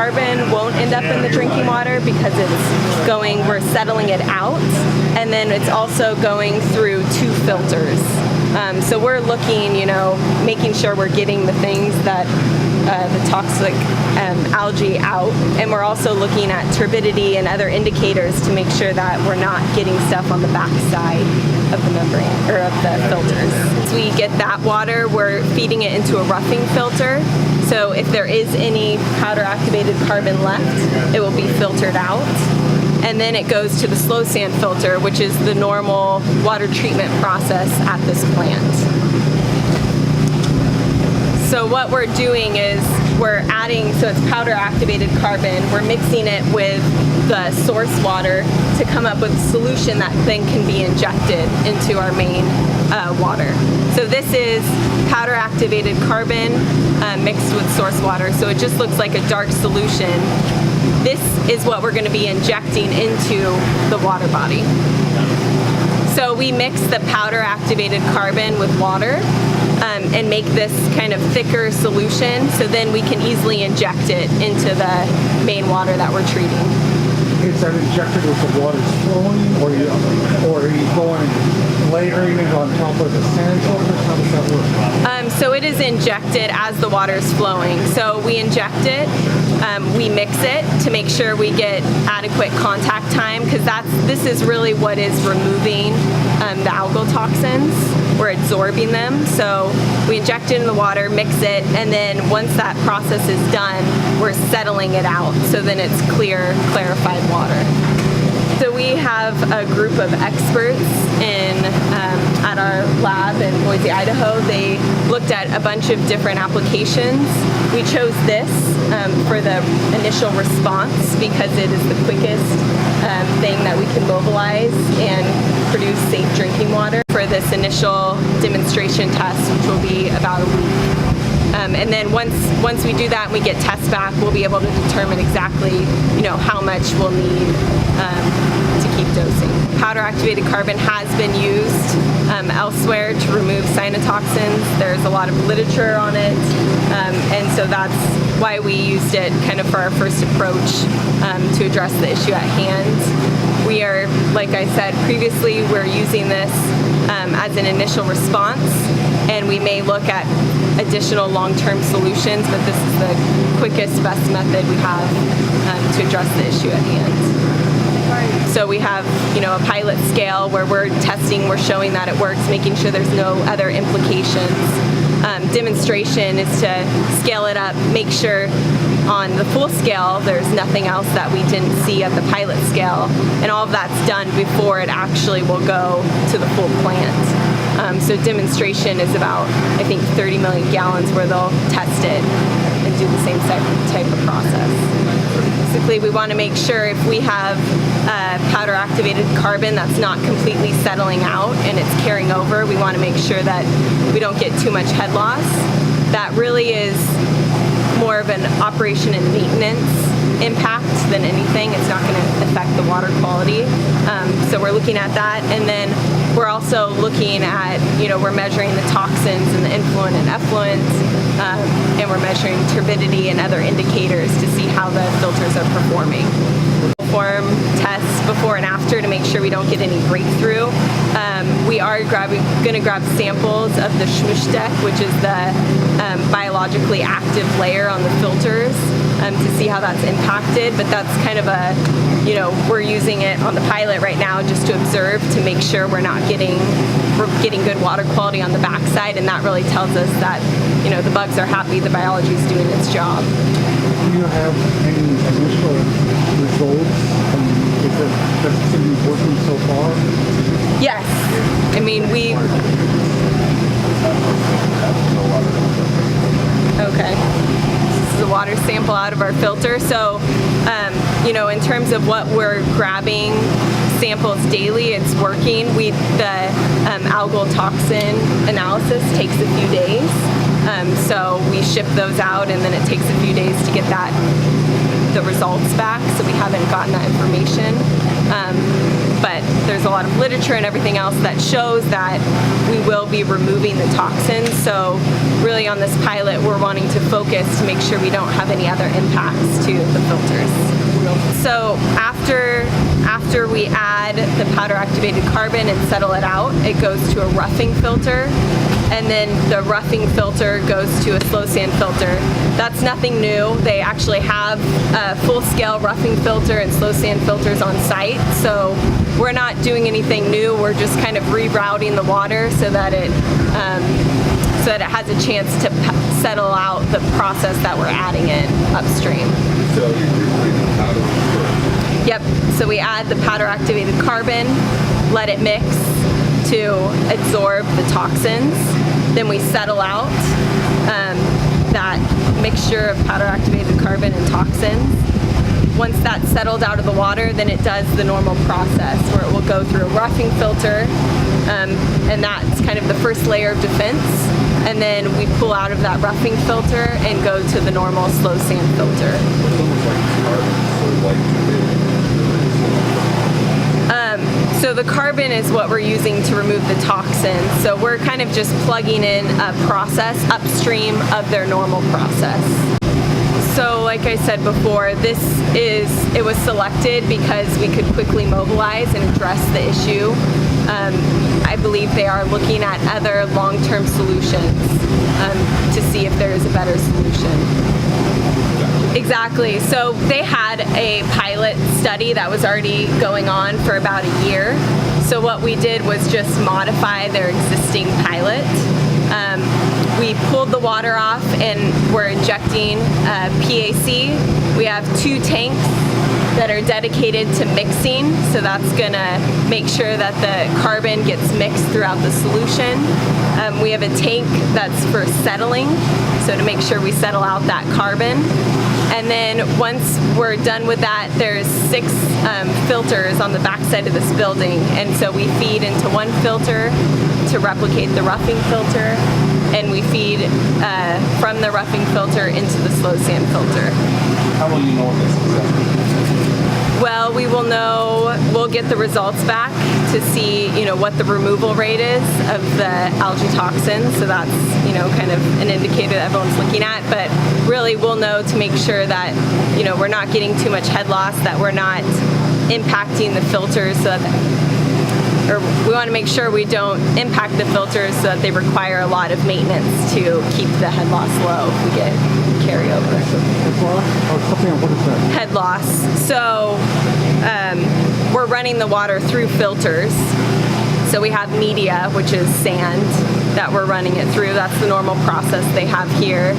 carbon won't end up in the drinking water because we're settling it out, and then it's also going through 2 filters. So we're looking, making sure we're getting the things that the toxic algae out, and we're also looking at turbidity and other indicators to make sure that we're not getting stuff on the backside of the membrane or of the filters. As we get that water, we're feeding it into a roughing filter. So if there is any powder activated carbon left, it will be filtered out. And then it goes to the slow sand filter, which is the normal water treatment process at this plant. So what we're doing is we're adding, so it's powder activated carbon, we're mixing it with the source water to come up with a solution that then can be injected into our main water. So this is powder activated carbon mixed with source water, so it just looks like a dark solution. This is what we're going to be injecting into the water body. So we mix the powder activated carbon with water and make this kind of thicker solution, so then we can easily inject it into the main water that we're treating. Is that injected with the water flowing, or are you going layering it on top of the sand filters? How does that work? So it is injected as the water is flowing. So we inject it, we mix it to make sure we get adequate contact time, because this is really what is removing the algal toxins. We're absorbing them. So we inject it in the water, mix it, and then once that process is done, we're settling it out. So then it's clear, clarified water. So we have a group of experts at our lab in Boise, Idaho. They looked at a bunch of different applications. We chose this for the initial response because it is the quickest thing that we can mobilize and produce safe drinking water for this initial demonstration test, which will be about a week. And then once we do that and we get tests back, we'll be able to determine exactly, how much we'll need to keep dosing. Powder activated carbon has been used elsewhere to remove cyanotoxins. There's a lot of literature on it, and so that's why we used it kind of for our first approach to address the issue at hand. We are, like I said previously, we're using this as an initial response, and we may look at additional long-term solutions, but this is the quickest, best method we have to address the issue at hand. So we have, a pilot scale where we're testing, we're showing that it works, making sure there's no other implications. Demonstration is to scale it up, make sure on the full scale there's nothing else that we didn't see at the pilot scale, and all of that's done before it actually will go to the full plant. So demonstration is about, I think, 30 million gallons where they'll test it and do the same type of process. Basically, we want to make sure if we have powder activated carbon that's not completely settling out and it's carrying over, we want to make sure that we don't get too much head loss. That really is more of an operation and maintenance impact than anything. It's not going to affect the water quality. So we're looking at that, and then we're also looking at, we're measuring the toxins and the influent and effluent, and we're measuring turbidity and other indicators to see how the filters are performing. Perform tests before and after to make sure we don't get any breakthrough. We are going to grab samples of the Schmuschdeck, which is the biologically active layer on the filters, to see how that's impacted. But that's kind of we're using it on the pilot right now just to observe, to make sure we're getting good water quality on the backside, and that really tells us that the bugs are happy, the biology is doing its job. Do you have any initial results? Is it working so far? Yes. I mean, okay. This is a water sample out of our filter. So, in terms of what we're grabbing samples daily, it's working. The algal toxin analysis takes a few days. So we ship those out, and then it takes a few days to get the results back. So we haven't gotten that information. But there's a lot of literature and everything else that shows that we will be removing the toxins. So really on this pilot, we're wanting to focus to make sure we don't have any other impacts to the filters. So after we add the powder activated carbon and settle it out, it goes to a roughing filter. And then the roughing filter goes to a slow sand filter. That's nothing new. They actually have a full-scale roughing filter and slow sand filters on site. So we're not doing anything new. We're just kind of rerouting the water so that it has a chance to settle out the process that we're adding in upstream. So you're putting the powder first? Yep. So we add the powder activated carbon, let it mix to absorb the toxins. Then we settle out that mixture of powder activated carbon and toxins. Once that's settled out of the water, then it does the normal process where it will go through a roughing filter, and that's kind of the first layer of defense. And then we pull out of that roughing filter and go to the normal slow sand filter. It's almost like carbon, so like So the carbon is what we're using to remove the toxins. So we're kind of just plugging in a process upstream of their normal process. So like I said before, it was selected because we could quickly mobilize and address the issue. I believe they are looking at other long-term solutions to see if there is a better solution. Exactly. So they had a pilot study that was already going on for about a year. So what we did was just modify their existing pilot. We pulled the water off and we're injecting PAC. We have 2 tanks that are dedicated to mixing, so that's gonna make sure that the carbon gets mixed throughout the solution. We have a tank that's for settling, so to make sure we settle out that carbon. And then once we're done with that, there's 6 filters on the backside of this building, and so we feed into one filter to replicate the roughing filter, and we feed from the roughing filter into the slow sand filter. how will you know if it's successful? Well, we will know, we'll get the results back to see, what the removal rate is of the algae toxins. So that's, kind of an indicator that everyone's looking at. But really, we'll know to make sure that, we're not getting too much head loss, that we're not impacting the filters, or we want to make sure we don't impact the filters so that they require a lot of maintenance to keep the head loss low if we get carryover. What is that? Head loss. So we're running the water through filters. So we have media, which is sand, that we're running it through. That's the normal process they have here.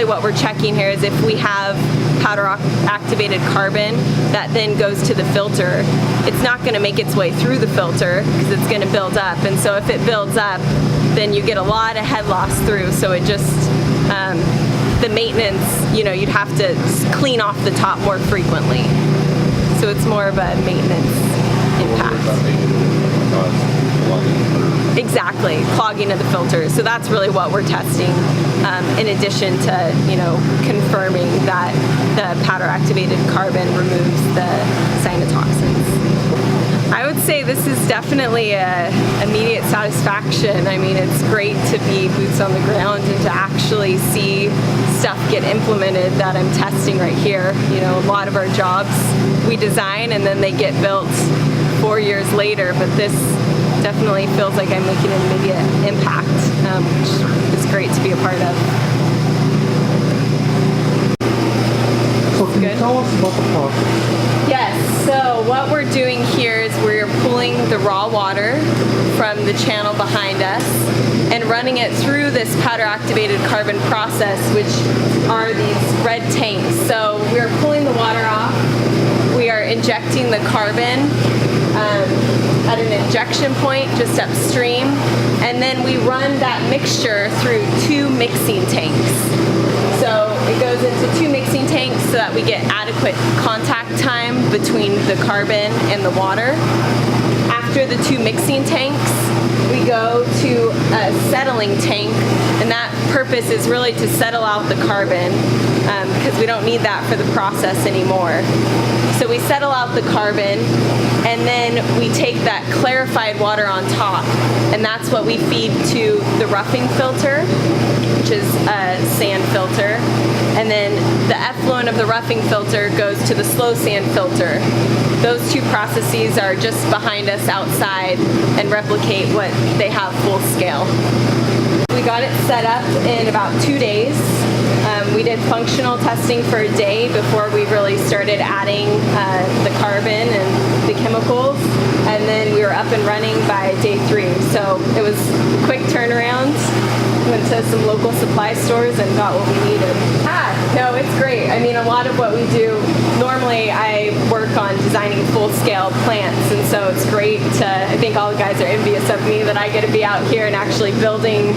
What we're checking here is if we have powder activated carbon that then goes to the filter, it's not going to make its way through the filter because it's going to build up. And so if it builds up, then you get a lot of head loss through. So it just, the maintenance, you'd have to clean off the top more frequently. So it's more of a maintenance impact. Exactly, clogging of the filters. So that's really what we're testing, in addition to, confirming that the powder activated carbon removes the cyanotoxins. I would say this is definitely a immediate satisfaction. I mean, it's great to be boots on the ground and to actually see stuff get implemented that I'm testing right here. A lot of our jobs we design and then they get built 4 years later, but this definitely feels like I'm making an immediate impact, which is great to be a part of. So can you tell us about the process? Yes, so what we're doing here is we're pulling the raw water from the channel behind us and running it through this powder activated carbon process, which are these red tanks. So we're pulling the water off, we are injecting the carbon at an injection point just upstream, and then we run that mixture through 2 mixing tanks. So it goes into 2 mixing tanks so that that we get adequate contact time between the carbon and the water. After the 2 mixing tanks, we go to a settling tank, and that purpose is really to settle out the carbon because we don't need that for the process anymore. So we settle out the carbon, and then we take that clarified water on top, and that's what we feed to the roughing filter, which is a sand filter. And then the effluent of the roughing filter goes to the slow sand filter. Those 2 processes are just behind us outside and replicate what they have full scale. We got it set up in about 2 days. We did functional testing for a day before we really started adding the carbon and the chemicals, and then we were up and running by day 3. So it was a quick turnaround. Went to some local supply stores and got what we needed. No, it's great. I mean, a lot of what we do, normally I work on designing full-scale plants, and so it's great to, I think all the guys are envious of me that I get to be out here and actually building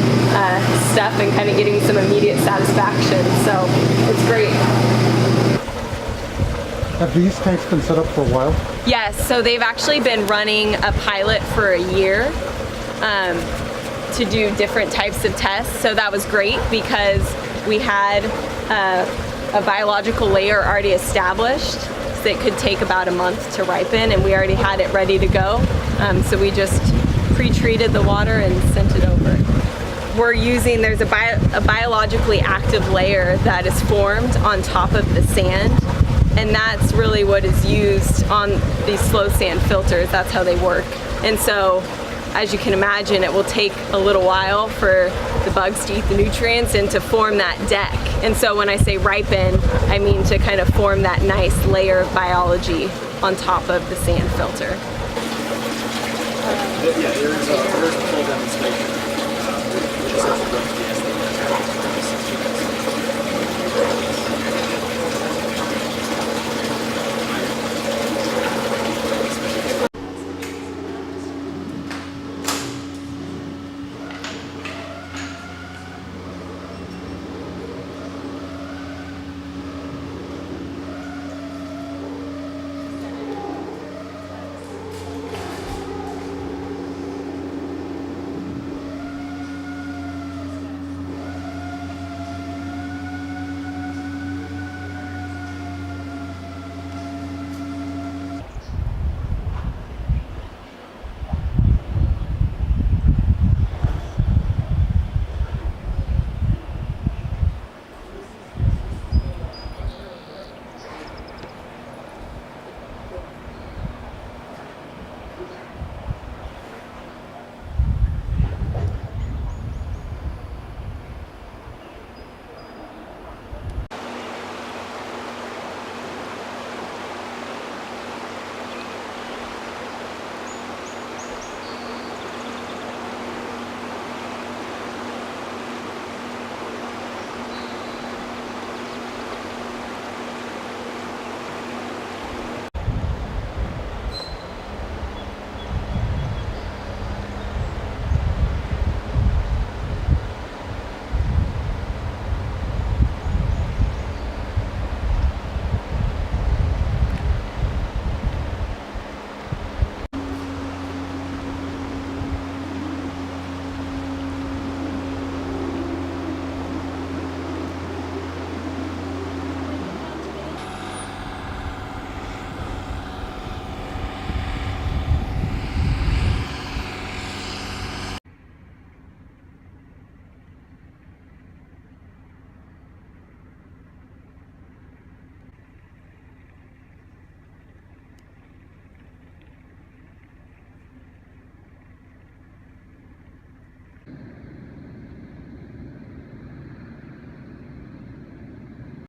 stuff and kind of getting some immediate satisfaction. So it's great. Have these tanks been set up for a while? Yes, so they've actually been running a pilot for a year. To do different types of tests. So that was great because we had a biological layer already established. So it could take about a month to ripen, and we already had it ready to go. So we just pre-treated the water and sent it over. We're using, there's a biologically active layer that is formed on top of the sand, and that's really what is used on these slow sand filters. That's how they work. And so, as you can imagine, it will take a little while for the bugs to eat the nutrients and to form that deck. And so when I say ripen, I mean to kind of form that nice layer of biology on top of the sand filter. Yeah, there's a full demonstration. Just have to go to the